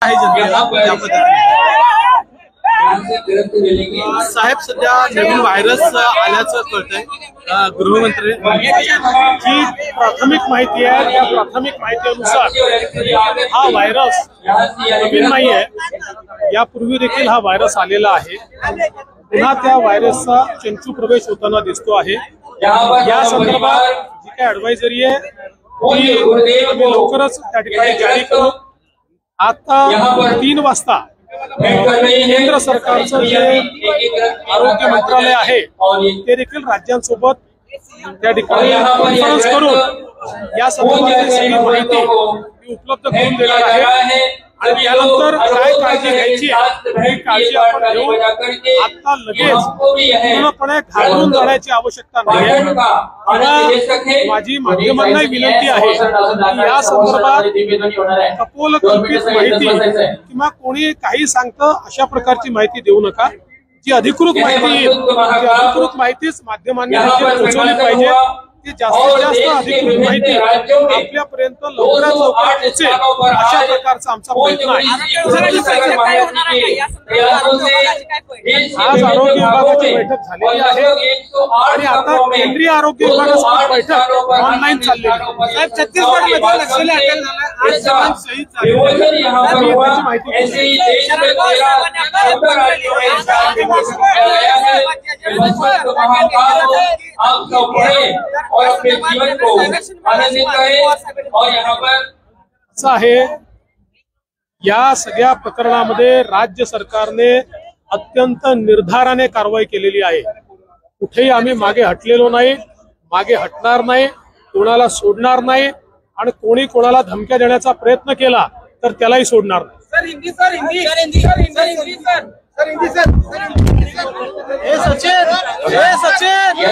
आहे जनतेला साहेब सध्या नवीन व्हायरस आल्याचं कळतंय। गृहमंत्री जी प्राथमिक माहिती आहे त्या प्राथमिक माहितीनुसार हा व्हायरस नवीन नाही आहे, यापूर्वी देखील हा व्हायरस आलेला आहे। पुन्हा त्या व्हायरसचा चंचू प्रवेश होताना दिसतो आहे। या संदर्भात जी काही ऍडवायझरी आहे ती आम्ही लवकरच त्या ठिकाणी जारी करू। आता 3 वाजता केंद्र सरकारचं जे आरोग्य मंत्रालय आहे ते देखील राज्यांसोबत त्या ठिकाणी कॉन्फरन्स करून या संदर्भातली सगळी माहिती उपलब्ध करून देणार आहे आणि त्यानंतर काय काळजी घ्यायची ही काळजी आपण घेऊन आता लगेच पूर्णपणे घाबरून जाण्याची आवश्यकता नाही। माझी माध्यमांनाही विनंती आहे की या संदर्भात कपोलकल्पित माहिती किंवा कोणी काही सांगतं अशा प्रकारची माहिती देऊ नका। जी अधिकृत माहिती अधिकृत माहितीच माध्यमांनी पोहोचवली पाहिजे। ती जास्तीत जास्त अधिकृत माहिती आपल्यापर्यंत लवकरात लवकर पोहोचेल अशा प्रकारचा आमचा प्रयत्न आहे। आज आरोग्य विभागाची बैठक झालेली आहे आणि आता केंद्रीय आरोग्य विभागाची बैठक ऑनलाईन चाललेली आहे। साहेब छत्तीसगडमध्ये नक्षली अटक झाला, शहीद झाले, माहिती और अपने जीवन को आनंदित करें। और यहाँ पर आहे या सगळ्या प्रकरणामध्ये राज्य सरकारने अत्यंत निर्धाराने कारवाई केलेली आहे। कुठेही आम्ही मागे हटलेलो नाही, मागे हटणार नाही, कोणाला सोडणार नाही आणि कोणी कोणाला धमक्या देण्याचा प्रयत्न केला तर त्यालाही सोडणार नाही। Sir Hindi sir Hindi sir Hindi sir Hindi sir sir Hindi sir हे सचिन हे सचिन